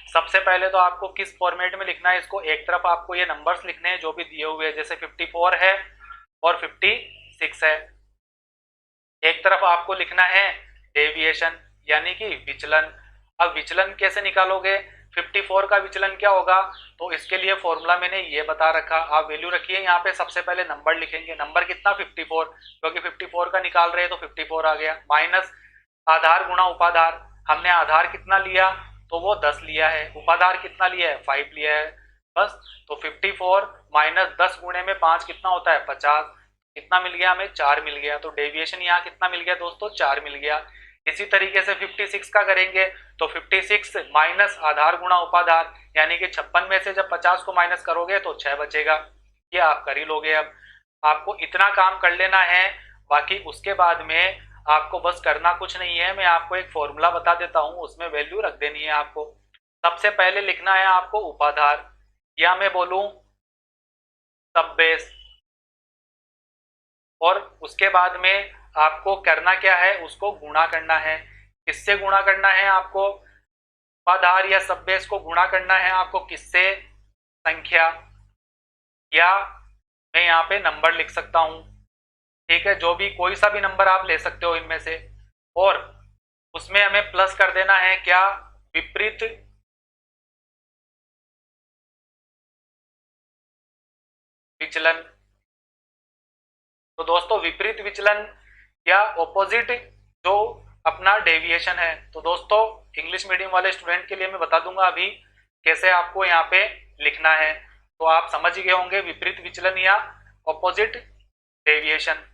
सबसे पहले तो आपको किस फॉर्मेट में लिखना है इसको, एक तरफ आपको ये नंबर्स लिखने हैं जो भी दिए हुए हैं, जैसे 54 है और 56 है। एक तरफ आपको लिखना है डेविएशन यानी कि विचलन। अब विचलन कैसे निकालोगे, 54 का विचलन क्या होगा, तो इसके लिए फॉर्मूला मैंने ये बता रखा। आप वैल्यू रखिए यहाँ पे, सबसे पहले नंबर लिखेंगे, नंबर कितना 54, क्योंकि 54 का निकाल रहे हैं तो 54 आ गया, माइनस आधार गुणा उपाधार। हमने आधार कितना लिया, तो वो 10 लिया है, उपाधार कितना लिया है, 5 लिया है। बस तो 54 माइनस 10 गुणे में 5 कितना होता है, 50। कितना मिल गया हमें, 4 मिल गया। तो डेविएशन यहाँ कितना मिल गया दोस्तों, 4 मिल गया। इसी तरीके से 56 का करेंगे तो 56 माइनस आधार गुणा उपाधार, यानी कि 56 में से जब 50 को माइनस करोगे तो 6 बचेगा। ये आप कर ही लोगे। अब आपको इतना काम कर लेना है, बाकी उसके बाद में आपको बस करना कुछ नहीं है। मैं आपको एक फॉर्मूला बता देता हूँ, उसमें वैल्यू रख देनी है आपको। सबसे पहले लिखना है आपको उपाधार, या मैं बोलूं सब बेस, और उसके बाद में आपको करना क्या है, उसको गुणा करना है। किससे गुणा करना है आपको, उपाधार या सब बेस को गुणा करना है आपको किससे, संख्या, या मैं यहाँ पे नंबर लिख सकता हूँ, ठीक है। जो भी कोई सा भी नंबर आप ले सकते हो इनमें से, और उसमें हमें प्लस कर देना है क्या, विपरीत विचलन। तो दोस्तों विपरीत विचलन या ऑपोजिट जो अपना डेविएशन है, तो दोस्तों इंग्लिश मीडियम वाले स्टूडेंट के लिए मैं बता दूंगा अभी कैसे आपको यहाँ पे लिखना है। तो आप समझ गए होंगे विपरीत विचलन या ऑपोजिट डेविएशन।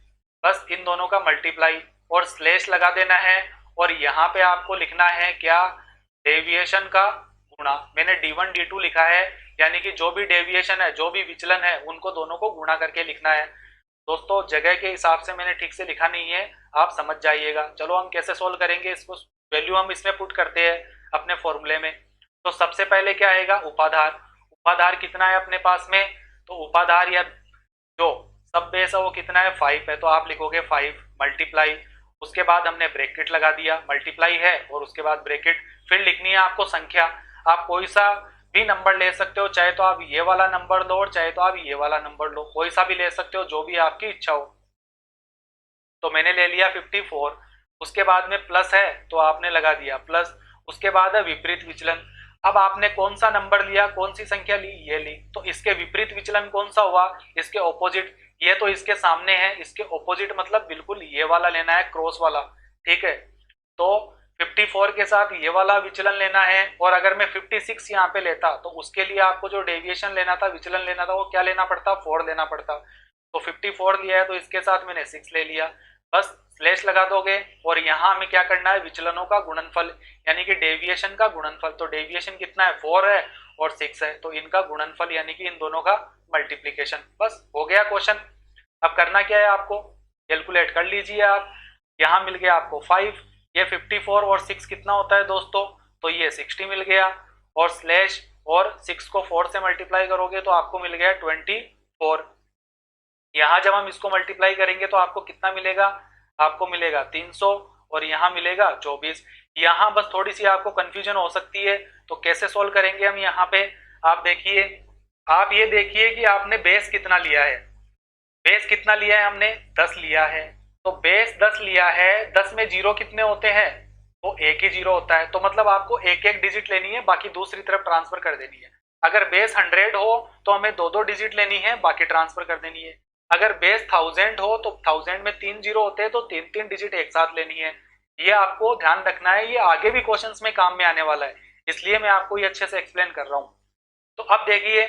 बस इन दोनों का मल्टीप्लाई और स्लैश लगा देना है, और यहाँ पे आपको लिखना है क्या, डेविएशन का गुणा। मैंने D1 D2 लिखा है, यानी कि जो भी डेविएशन है जो भी विचलन है उनको दोनों को गुणा करके लिखना है। दोस्तों जगह के हिसाब से मैंने ठीक से लिखा नहीं है, आप समझ जाइएगा। चलो हम कैसे सोल्व करेंगे इसको, वैल्यू हम इसमें पुट करते हैं अपने फॉर्मूले में। तो सबसे पहले क्या आएगा, उपाधार। उपाधार कितना है अपने पास में, तो उपाधार या जो सब बेस है वो कितना है, 5 है, तो आप लिखोगे 5 मल्टीप्लाई, उसके बाद हमने ब्रैकेट लगा दिया, मल्टीप्लाई है और उसके बाद ब्रैकेट, फिर लिखनी है आपको संख्या। आप कोई सा भी नंबर ले सकते हो, चाहे तो आप ये वाला नंबर लो और चाहे तो आप ये वाला नंबर लो, कोई सा भी ले सकते हो, जो भी आपकी इच्छा हो। तो मैंने ले लिया 54, उसके बाद में प्लस है तो आपने लगा दिया प्लस, उसके बाद है विपरीत विचलन। अब आपने कौन सा नंबर लिया, कौन सी संख्या ली, ये ली, तो इसके विपरीत विचलन कौन सा हुआ, इसके ऑपोजिट। ये तो इसके सामने है, इसके ऑपोजिट मतलब बिल्कुल ये वाला लेना है, क्रॉस वाला, ठीक है। तो 54 के साथ ये वाला विचलन लेना है, और अगर मैं 56 यहाँ पे लेता तो उसके लिए आपको जो डेविएशन लेना था, विचलन लेना था, वो क्या लेना पड़ता, 4 लेना पड़ता। तो 54 लिया है तो इसके साथ मैंने 6 ले लिया, बस स्लैश लगा दोगे। और यहाँ हमें क्या करना है, विचलनों का गुणनफल यानी कि डेविएशन का गुणनफल। तो डेविएशन कितना है, 4 है और 6 है, तो इनका गुणनफल यानी कि इन दोनों का मल्टीप्लीकेशन। बस हो गया क्वेश्चन। अब करना क्या है आपको, कैलकुलेट कर लीजिए आप। यहाँ मिल गया आपको 5, ये 54 और 6 कितना होता है दोस्तों, तो ये 60 मिल गया, और स्लैश और 6 को 4 से मल्टीप्लाई करोगे तो आपको मिल गया 24। यहाँ जब हम इसको मल्टीप्लाई करेंगे तो आपको कितना मिलेगा, आपको मिलेगा 300, और यहाँ मिलेगा 24। यहाँ बस थोड़ी सी आपको कंफ्यूजन हो सकती है, तो कैसे सोल्व करेंगे हम यहाँ पे, आप देखिए, आप ये देखिए कि आपने बेस कितना लिया है, बेस कितना लिया है हमने, 10 लिया है। तो बेस 10 लिया है, 10 में जीरो कितने होते हैं, वो एक ही जीरो होता है, तो मतलब आपको एक एक डिजिट लेनी है, बाकी दूसरी तरफ ट्रांसफर कर देनी है। अगर बेस 100 हो तो हमें दो दो डिजिट लेनी है, बाकी ट्रांसफर कर देनी है। अगर बेस 1000 हो तो 1000 में 3 जीरो होते हैं, तो 3 डिजिट एक साथ लेनी है। ये आपको ध्यान रखना है, ये आगे भी क्वेश्चंस में काम में आने वाला है, इसलिए मैं आपको ये अच्छे से एक्सप्लेन कर रहा हूँ। तो अब देखिए,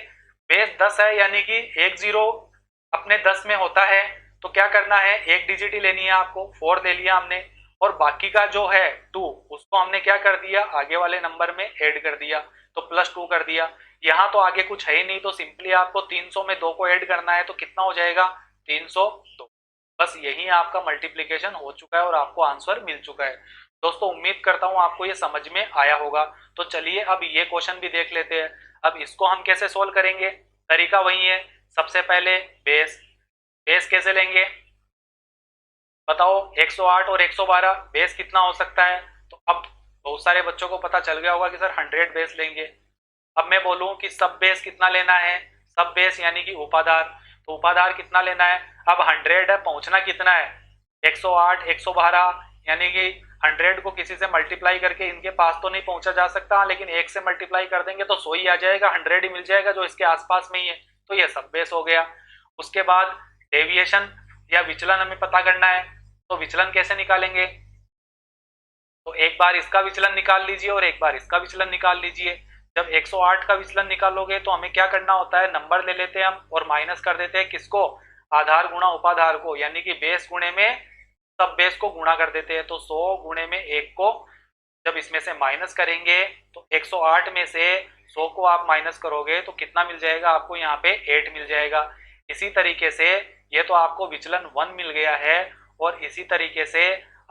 बेस 10 है यानी कि एक जीरो अपने 10 में होता है, तो क्या करना है, एक डिजिट ही लेनी है आपको, 4 ले लिया हमने, और बाकी का जो है 2 उसको हमने क्या कर दिया, आगे वाले नंबर में ऐड कर दिया, तो +2 कर दिया। यहाँ तो आगे कुछ है ही नहीं, तो सिंपली आपको 300 में 2 को ऐड करना है, तो कितना हो जाएगा, 302। बस यही आपका मल्टीप्लीकेशन हो चुका है और आपको आंसर मिल चुका है। दोस्तों उम्मीद करता हूँ आपको ये समझ में आया होगा। तो चलिए अब ये क्वेश्चन भी देख लेते हैं। अब इसको हम कैसे सोल्व करेंगे, तरीका वही है, सबसे पहले बेस। बेस कैसे लेंगे बताओ, 108 और 112, बेस कितना हो सकता है। तो अब बहुत सारे बच्चों को पता चल गया होगा कि सर 100 बेस लेंगे। अब मैं बोलूं कि सब बेस कितना लेना है, सब बेस यानी कि उपाधार, तो उपाधार कितना लेना है। अब 100 है, पहुंचना कितना है, 108 112, यानी कि 100 को किसी से मल्टीप्लाई करके इनके पास तो नहीं पहुंचा जा सकता, लेकिन 1 से मल्टीप्लाई कर देंगे तो 100 ही आ जाएगा, 100 ही मिल जाएगा जो इसके आसपास में ही है, तो ये सब बेस हो गया। उसके बाद डेविएशन या विचलन हमें पता करना है, तो विचलन कैसे निकालेंगे, तो एक बार इसका विचलन निकाल लीजिए और एक बार इसका विचलन निकाल लीजिए। जब 108 का विचलन निकालोगे तो हमें क्या करना होता है, नंबर ले लेते हैं हम और माइनस कर देते हैं किसको, आधार गुणा उपाधार को, यानी कि बेस गुणे में सब बेस को गुणा कर देते हैं। तो 100 गुणे में 1 को जब इसमें से माइनस करेंगे तो 108 में से 100 को आप माइनस करोगे तो कितना मिल जाएगा आपको, यहाँ पे 8 मिल जाएगा। इसी तरीके से ये तो आपको विचलन 1 मिल गया है, और इसी तरीके से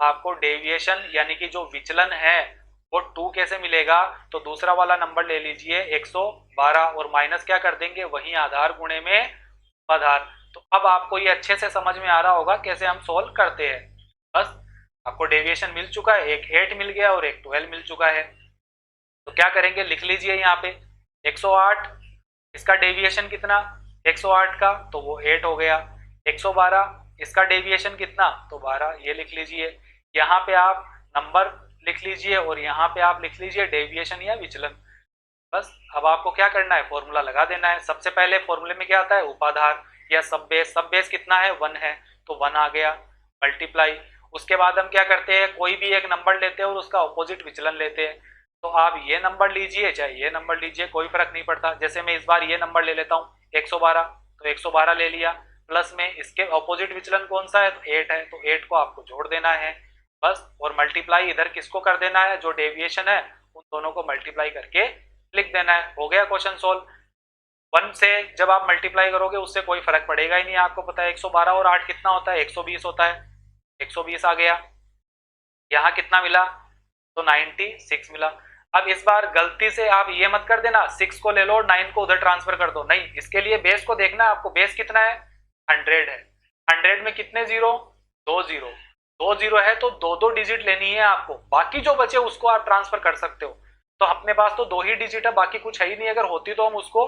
आपको डेविएशन यानी कि जो विचलन है वो 2 कैसे मिलेगा, तो दूसरा वाला नंबर ले लीजिए 112 और माइनस क्या कर देंगे, वही आधार गुणे में आधार। तो अब आपको ये अच्छे से समझ में आ रहा होगा कैसे हम सोल्व करते हैं। बस आपको डेविएशन मिल चुका है, एक 8 मिल गया और एक 12 मिल चुका है। तो क्या करेंगे, लिख लीजिए यहाँ पे 108, इसका डेविएशन कितना 108 का, तो वो 8 हो गया। 112 इसका डेविएशन कितना, तो 12, ये लिख लीजिए। यहाँ पे आप नंबर लिख लीजिए और यहाँ पे आप लिख लीजिए डेविएशन या विचलन। बस अब आपको क्या करना है, फॉर्मूला लगा देना है। सबसे पहले फॉर्मूले में क्या आता है, उपाधार या सब बेस। सब बेस कितना है, 1 है, तो 1 आ गया, मल्टीप्लाई। उसके बाद हम क्या करते हैं, कोई भी एक नंबर लेते हैं और उसका ऑपोजिट विचलन लेते हैं। तो आप ये नंबर लीजिए चाहे ये नंबर लीजिए, कोई फर्क नहीं पड़ता। जैसे मैं इस बार ये नंबर ले लेता हूँ 112, तो 112 ले लिया, प्लस में इसके ऑपोजिट विचलन कौन सा है, तो 8 है, तो 8 को आपको जोड़ देना है बस। और मल्टीप्लाई इधर किसको कर देना है, जो डेविएशन है उन दोनों को मल्टीप्लाई करके लिख देना है। हो गया क्वेश्चन सोल्व। 1 से जब आप मल्टीप्लाई करोगे उससे कोई फर्क पड़ेगा ही नहीं, आपको पता है 112 और 8 कितना होता है, 120 होता है, 120 आ गया। यहाँ कितना मिला, तो 96 मिला। अब इस बार गलती से आप ये मत कर देना 6 को ले लो और 9 को उधर ट्रांसफर कर दो, नहीं, इसके लिए बेस को देखना है आपको, बेस कितना है, 100 है। 100 में कितने जीरो, 2 जीरो, 2 जीरो है तो दो दो डिजिट लेनी है आपको, बाकी जो बचे उसको आप ट्रांसफर कर सकते हो। तो अपने पास तो 2 ही डिजिट है, बाकी कुछ है ही नहीं, अगर होती तो हम उसको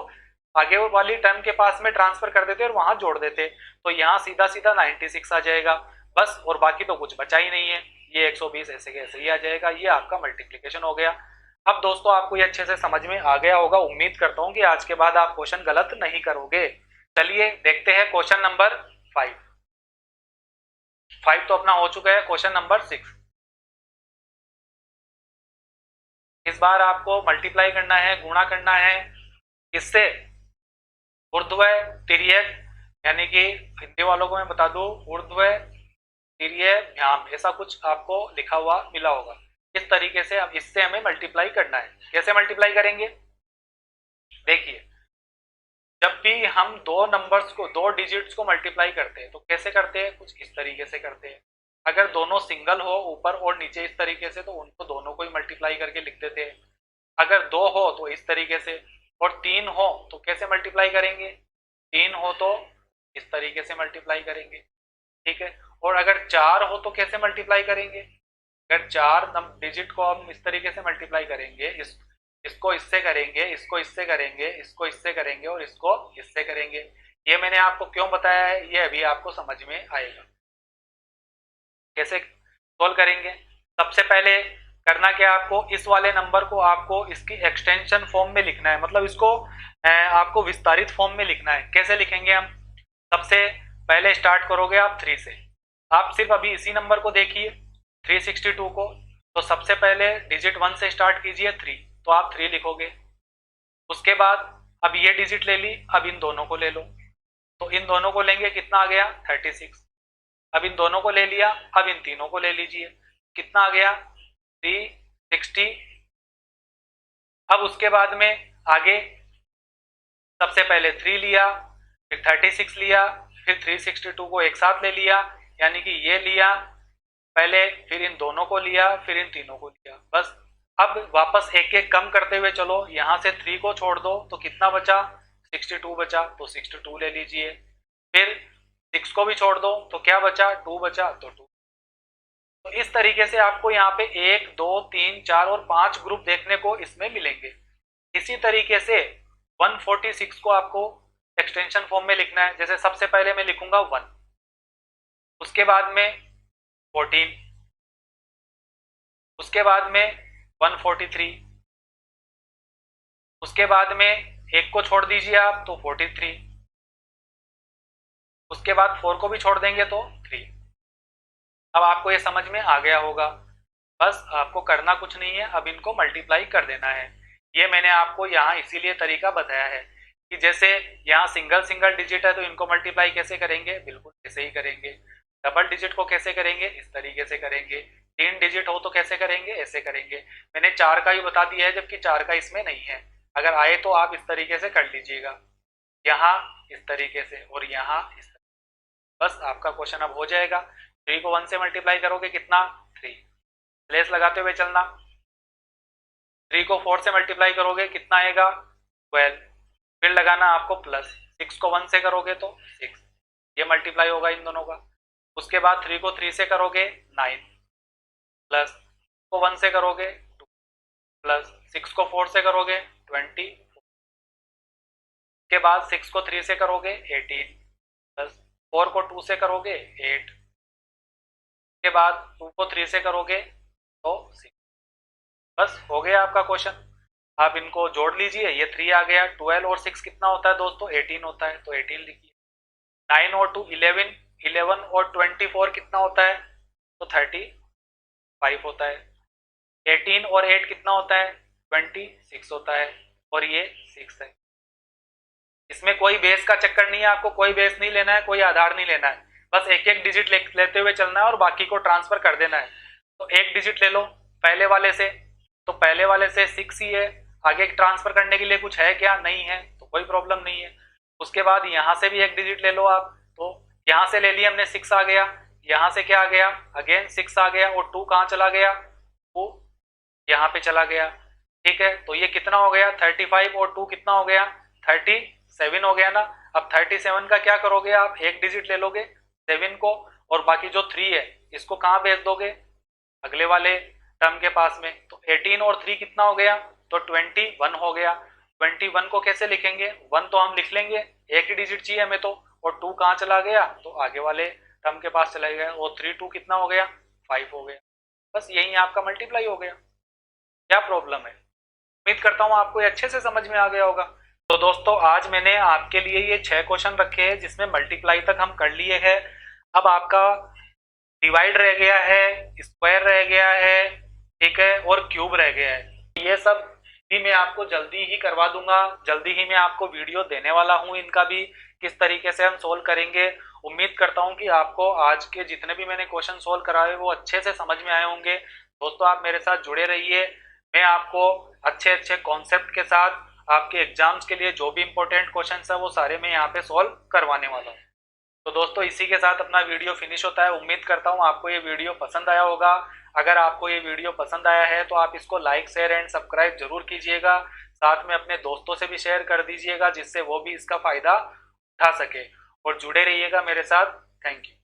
आगे वाली टर्म के पास में ट्रांसफर कर देते और वहां जोड़ देते, तो यहाँ सीधा सीधा 96 आ जाएगा बस, और बाकी तो कुछ बचा ही नहीं है, ये 120 ऐसे के ऐसे ही आ जाएगा। ये आपका मल्टीप्लीकेशन हो गया। अब दोस्तों आपको ये अच्छे से समझ में आ गया होगा, उम्मीद करता हूं कि आज के बाद आप क्वेश्चन गलत नहीं करोगे। चलिए देखते हैं क्वेश्चन नंबर 5। 5 तो अपना हो चुका है, क्वेश्चन नंबर 6। इस बार आपको मल्टीप्लाई करना है, गुणा करना है, इससे ऊर्ध्व तिर्यक, यानी कि हिंदी वालों को मैं बता दूं ऊर्ध्व तिर्यक ऐसा कुछ आपको लिखा हुआ मिला होगा। इस तरीके से अब इससे हमें मल्टीप्लाई करना है। कैसे मल्टीप्लाई करेंगे, देखिए जब भी हम दो नंबर्स को, दो डिजिट्स को मल्टीप्लाई करते हैं तो कैसे करते हैं, कुछ इस तरीके से करते हैं। अगर दोनों सिंगल हो ऊपर और नीचे इस तरीके से, तो उनको दोनों को ही मल्टीप्लाई करके लिख देते हैं। अगर 2 हो तो इस तरीके से, और 3 हो तो कैसे मल्टीप्लाई करेंगे, 3 हो तो इस तरीके से मल्टीप्लाई करेंगे, ठीक है। और अगर 4 हो तो कैसे मल्टीप्लाई करेंगे, अगर 4 डिजिट को हम इस तरीके से मल्टीप्लाई करेंगे, इसको इससे करेंगे, इसको इससे करेंगे, इसको इससे करेंगे और इसको इससे करेंगे। ये मैंने आपको क्यों बताया है, ये अभी आपको समझ में आएगा। कैसे सोल्व करेंगे, सबसे पहले करना क्या, आपको इस वाले नंबर को आपको इसकी एक्सटेंशन फॉर्म में लिखना है, मतलब इसको आपको विस्तारित फॉर्म में लिखना है। कैसे लिखेंगे हम, सबसे पहले स्टार्ट करोगे आप 3 से, आप सिर्फ अभी इसी नंबर को देखिए 362 को, तो सबसे पहले डिजिट 1 से स्टार्ट कीजिए 3, तो आप 3 लिखोगे। उसके बाद अब ये डिजिट ले ली, अब इन दोनों को ले लो, तो इन दोनों को लेंगे, कितना आ गया 36। अब इन दोनों को ले लिया, अब इन तीनों को ले लीजिए, कितना आ गया 360। अब उसके बाद में आगे सबसे पहले 3 लिया, फिर 36 लिया, फिर 362 को एक साथ ले लिया, यानी कि ये लिया पहले, फिर इन दोनों को लिया, फिर इन तीनों को लिया, बस। अब वापस एक एक कम करते हुए चलो, यहां से 3 को छोड़ दो तो कितना बचा, 62 बचा, तो 62 ले लीजिए। फिर 6 को भी छोड़ दो तो क्या बचा, 2 बचा, तो 2। तो इस तरीके से आपको यहाँ पे 1 2 3 4 और 5 ग्रुप देखने को इसमें मिलेंगे। इसी तरीके से 146 को आपको एक्सटेंशन फॉर्म में लिखना है। जैसे सबसे पहले मैं लिखूंगा 1, उसके बाद में 14, उसके बाद में 143, उसके बाद में एक को छोड़ दीजिए आप तो 43, उसके बाद 4 को भी छोड़ देंगे तो 3। अब आपको ये समझ में आ गया होगा, बस आपको करना कुछ नहीं है, अब इनको मल्टीप्लाई कर देना है। ये मैंने आपको यहाँ इसीलिए तरीका बताया है कि जैसे यहाँ सिंगल सिंगल डिजिट है तो इनको मल्टीप्लाई कैसे करेंगे, बिल्कुल ऐसे ही करेंगे। डबल डिजिट को कैसे करेंगे, इस तरीके से करेंगे। 3 डिजिट हो तो कैसे करेंगे, ऐसे करेंगे। मैंने 4 का ही बता दिया है, जबकि 4 का इसमें नहीं है। अगर आए तो आप इस तरीके से कर लीजिएगा, यहाँ इस तरीके से और यहाँ इस तरीके। बस आपका क्वेश्चन अब हो जाएगा। 3 को 1 से मल्टीप्लाई करोगे कितना, 3, लेस लगाते हुए चलना। 3 को 4 से मल्टीप्लाई करोगे कितना आएगा, 12, फिर लगाना आपको प्लस। 6 को 1 से करोगे तो 6, ये मल्टीप्लाई होगा इन दोनों का। उसके बाद 3 को 3 से करोगे 9, प्लस को 1 से करोगे 2, प्लस 6 को 4 से करोगे 20, के बाद 6 को 3 से करोगे 18, प्लस 4 को 2 से करोगे 8, के बाद 2 को 3 से करोगे तो 6। बस हो गया आपका क्वेश्चन। आप इनको जोड़ लीजिए, ये 3 आ गया। 12 और 6 कितना होता है दोस्तों, 18 होता है, तो 18 लिखिए। 9 और 2 11, 11 और 24 कितना होता है, तो 35 होता है। 18 और 8 कितना होता है, 26 होता है, और ये 6 है। इसमें कोई बेस का चक्कर नहीं है, आपको कोई बेस नहीं लेना है, कोई आधार नहीं लेना है, बस एक एक डिजिट लेते हुए चलना है और बाकी को ट्रांसफर कर देना है। तो एक डिजिट ले लो पहले वाले से, तो पहले वाले से 6 ही है, आगे ट्रांसफर करने के लिए कुछ है क्या, नहीं है, तो कोई प्रॉब्लम नहीं है। उसके बाद यहाँ से भी एक डिजिट ले लो आप, तो यहाँ से ले लिया हमने 6 आ गया, यहाँ से क्या आ गया, अगेन 6 आ गया, और 2 कहाँ चला गया, वो यहाँ पे चला गया। ठीक है, तो ये कितना हो गया 35, और 2 कितना हो गया 37 हो गया ना। अब 37 का क्या करोगे आप, एक डिजिट ले लोगे 7 को, और बाकी जो 3 है इसको कहाँ भेज दोगे, अगले वाले टर्म के पास में। तो 18 और 3 कितना हो गया, तो 21 हो गया। 21 को कैसे लिखेंगे, 1 तो हम लिख लेंगे, एक ही डिजिट चाहिए हमें तो, और 2 कहाँ चला गया, तो आगे वाले टर्म के पास चला गया, और 3 2 कितना हो गया 5 हो गया। बस यही आपका मल्टीप्लाई हो गया। क्या प्रॉब्लम है, उम्मीद करता हूँ आपको ये अच्छे से समझ में आ गया होगा। तो दोस्तों आज मैंने आपके लिए ये 6 क्वेश्चन रखे हैं जिसमें मल्टीप्लाई तक हम कर लिए हैं। अब आपका डिवाइड रह गया है, स्क्वायर रह गया है, ठीक है, और क्यूब रह गया है। ये सब भी मैं आपको जल्दी ही करवा दूंगा, जल्दी ही मैं आपको वीडियो देने वाला हूँ इनका भी, किस तरीके से हम सोल्व करेंगे। उम्मीद करता हूँ कि आपको आज के जितने भी मैंने क्वेश्चन सोल्व कराए वो अच्छे से समझ में आए होंगे। दोस्तों आप मेरे साथ जुड़े रहिए, मैं आपको अच्छे अच्छे कॉन्सेप्ट के साथ आपके एग्जाम्स के लिए जो भी इंपॉर्टेंट क्वेश्चन है वो सारे मैं यहाँ पे सॉल्व करवाने वाला हूँ। तो दोस्तों इसी के साथ अपना वीडियो फिनिश होता है। उम्मीद करता हूँ आपको ये वीडियो पसंद आया होगा। अगर आपको ये वीडियो पसंद आया है तो आप इसको लाइक शेयर एंड सब्सक्राइब जरूर कीजिएगा, साथ में अपने दोस्तों से भी शेयर कर दीजिएगा जिससे वो भी इसका फायदा उठा सके, और जुड़े रहिएगा मेरे साथ। Thank you.